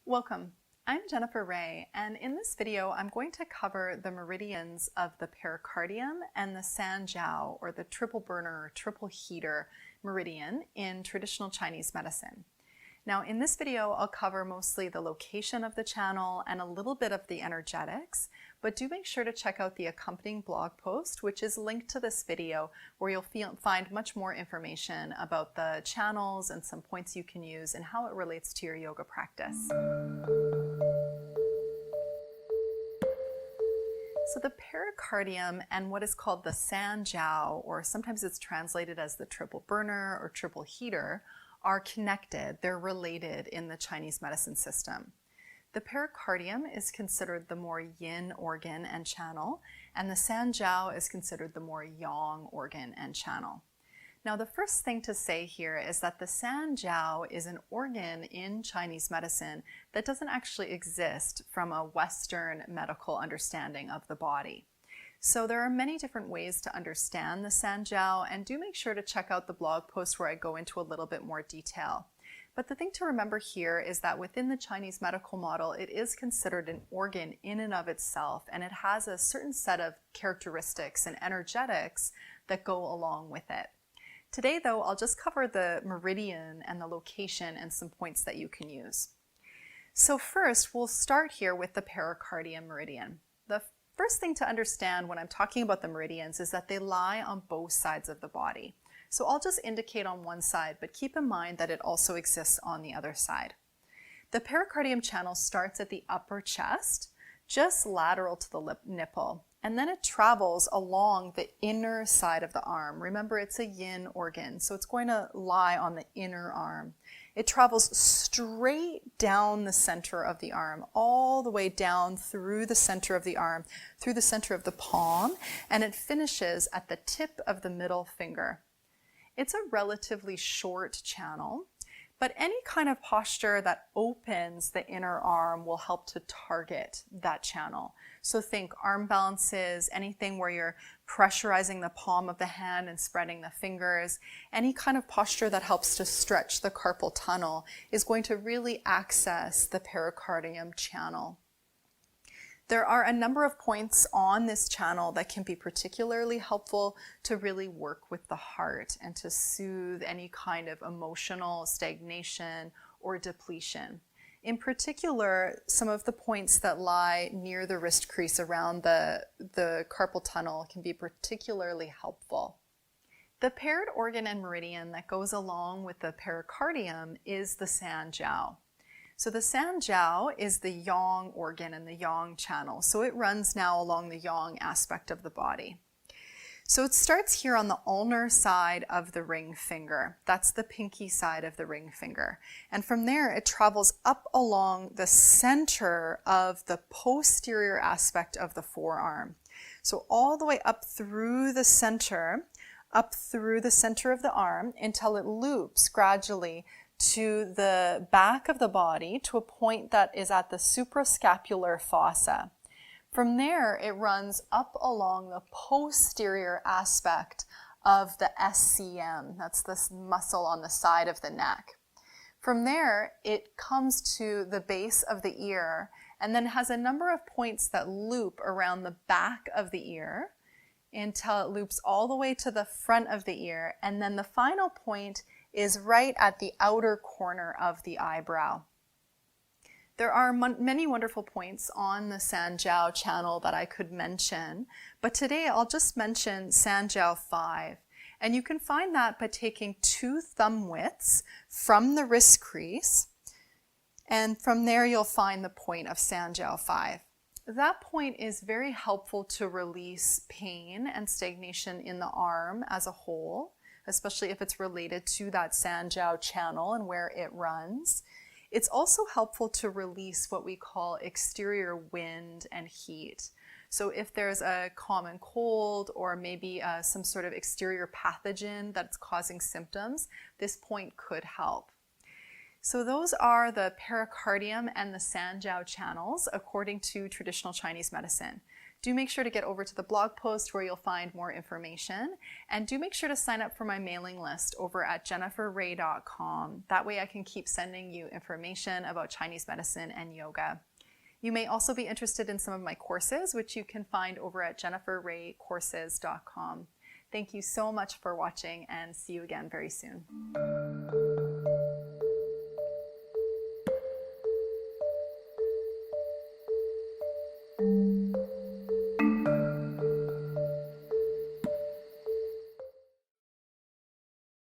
Welcome. I'm Jennifer Raye, and in this video I'm going to cover the meridians of the pericardium and the San Jiao, or the triple burner or triple heater meridian in traditional Chinese medicine. Now in this video I'll cover mostly the location of the channel and a little bit of the energetics, but do make sure to check out the accompanying blog post, which is linked to this video, where you'll find much more information about the channels and some points you can use and how it relates to your yoga practice. So the pericardium and what is called the San Jiao, or sometimes it's translated as the triple burner or triple heater, are connected. They're related in the Chinese medicine system. The pericardium is considered the more yin organ and channel, and the San Jiao is considered the more yang organ and channel. Now the first thing to say here is that the San Jiao is an organ in Chinese medicine that doesn't actually exist from a Western medical understanding of the body. So there are many different ways to understand the San Jiao, and do make sure to check out the blog post where I go into a little bit more detail. But the thing to remember here is that within the Chinese medical model, it is considered an organ in and of itself, and it has a certain set of characteristics and energetics that go along with it. Today though, I'll just cover the meridian and the location and some points that you can use. So first, we'll start here with the pericardium meridian. The first thing to understand when I'm talking about the meridians is that they lie on both sides of the body. So I'll just indicate on one side, but keep in mind that it also exists on the other side. The pericardium channel starts at the upper chest, just lateral to the nipple, and then it travels along the inner side of the arm. Remember, it's a yin organ, so it's going to lie on the inner arm. It travels straight down the center of the arm, all the way down through the center of the arm, through the center of the palm, and it finishes at the tip of the middle finger. It's a relatively short channel, but any kind of posture that opens the inner arm will help to target that channel. So think arm balances, anything where you're pressurizing the palm of the hand and spreading the fingers, any kind of posture that helps to stretch the carpal tunnel is going to really access the pericardium channel. There are a number of points on this channel that can be particularly helpful to really work with the heart and to soothe any kind of emotional stagnation or depletion. In particular, some of the points that lie near the wrist crease around the carpal tunnel can be particularly helpful. The paired organ and meridian that goes along with the pericardium is the San Jiao. So the San Jiao is the yang organ and the yang channel. So it runs now along the yang aspect of the body. So it starts here on the ulnar side of the ring finger. That's the pinky side of the ring finger. And from there, it travels up along the center of the posterior aspect of the forearm. So all the way up through the center of the arm until it loops gradually to the back of the body to a point that is at the suprascapular fossa. From there, it runs up along the posterior aspect of the SCM. That's this muscle on the side of the neck. From there, it comes to the base of the ear and then has a number of points that loop around the back of the ear until it loops all the way to the front of the ear. And then the final point is right at the outer corner of the eyebrow. There are many wonderful points on the San Jiao channel that I could mention, but today I'll just mention San Jiao 5. And you can find that by taking 2 thumb widths from the wrist crease, and from there you'll find the point of San Jiao 5. That point is very helpful to release pain and stagnation in the arm as a whole, especially if it's related to that San Jiao channel and where it runs. It's also helpful to release what we call exterior wind and heat. So if there's a common cold or maybe some sort of exterior pathogen that's causing symptoms, this point could help. So those are the pericardium and the San Jiao channels according to traditional Chinese medicine. do make sure to get over to the blog post where you'll find more information. And do make sure to sign up for my mailing list over at jenniferraye.com. That way I can keep sending you information about Chinese medicine and yoga. You may also be interested in some of my courses, which you can find over at jenniferrayecourses.com. Thank you so much for watching, and see you again very soon.